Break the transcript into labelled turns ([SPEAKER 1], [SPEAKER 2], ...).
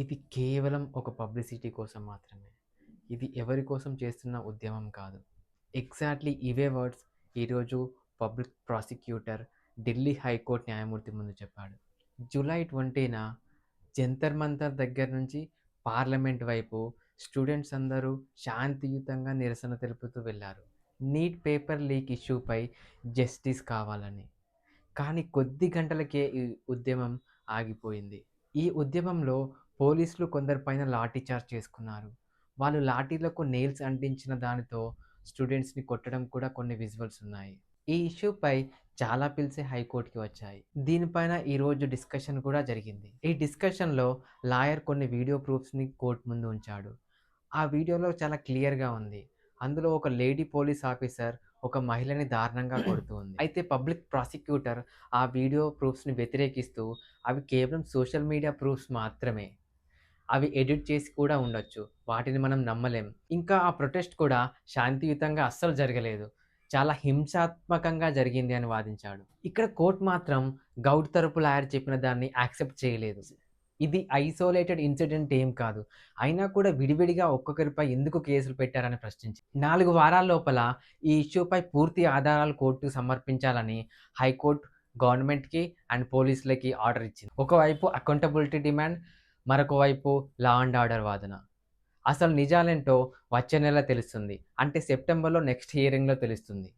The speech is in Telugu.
[SPEAKER 1] ఇది కేవలం ఒక పబ్లిసిటీ కోసం మాత్రమే. ఇది ఎవరి కోసం చేస్తున్న ఉద్యమం కాదు. ఎగ్జాక్ట్‌లీ ఇవే వర్డ్స్ ఈరోజు పబ్లిక్ ప్రాసిక్యూటర్ ఢిల్లీ హైకోర్టు న్యాయమూర్తి ముందు చెప్పాడు. జూలై 20న జంతర్ మంతర్ దగ్గర నుంచి పార్లమెంట్ వైపు స్టూడెంట్స్ అందరూ శాంతియుతంగా నిరసన తెలుపుతూ వెళ్లారు. నీట్ పేపర్ లీక్ ఇష్యూపై జస్టిస్ కావాలని. కానీ కొద్ది గంటలకే ఈ ఉద్యమం ఆగిపోయింది. ఈ ఉద్యమంలో పోలీసులు కొందరిపైన లాఠీ చార్జ్ చేసుకున్నారు. వాళ్ళు లాఠీలకు నెయిల్స్ అంటించిన దానితో స్టూడెంట్స్‌ని కొట్టడం కూడా కొన్ని విజువల్స్ ఉన్నాయి. ఈ ఇష్యూపై చాలా పిల్సే హైకోర్టుకి వచ్చాయి. దీనిపైన ఈరోజు డిస్కషన్ కూడా జరిగింది. ఈ డిస్కషన్‌లో లాయర్ కొన్ని వీడియో ప్రూఫ్స్‌ని కోర్టు ముందు ఉంచాడు. ఆ వీడియోలో చాలా క్లియర్‌గా ఉంది. అందులో ఒక లేడీ పోలీస్ ఆఫీసర్ ఒక మహిళని దారుణంగా కొడుతూ ఉంది. అయితే పబ్లిక్ ప్రాసిక్యూటర్ ఆ వీడియో ప్రూఫ్స్‌ని వ్యతిరేకిస్తూ అవి కేవలం సోషల్ మీడియా ప్రూఫ్స్ మాత్రమే. అవి ఎడిట్ చేసి కూడా ఉండొచ్చు. వాటిని మనం నమ్మలేం. ఇంకా ఆ ప్రొటెస్ట్ కూడా శాంతియుతంగా అస్సలు జరగలేదు. చాలా హింసాత్మకంగా జరిగింది అని వాదించాడు. ఇక్కడ కోర్ట్ మాత్రం గౌడ్ తరపు లాయర్ చెప్పిన దాన్ని యాక్సెప్ట్ చేయలేదు. ఇది ఐసోలేటెడ్ ఇన్సిడెంట్ ఏం కాదు. అయినా కూడా విడివిడిగా ఒక్కొక్కరిపై ఎందుకు కేసులు పెట్టారని ప్రశ్నించింది. 4 వారాల లోపల ఈ ఇష్యూపై పూర్తి ఆధారాలు కోర్టుకు సమర్పించాలని హైకోర్టు గవర్నమెంట్‌కి అండ్ పోలీసులకి ఆర్డర్ ఇచ్చింది. ఒకవైపు అకౌంటబిలిటీ డిమాండ్, మరొక వైపు లా అండ్ ఆర్డర్ వాదన. అసలు నిజాలేంటో వచ్చే నెల తెలుస్తుంది. అంటే సెప్టెంబర్‌లో నెక్స్ట్ హియరింగ్‌లో తెలుస్తుంది.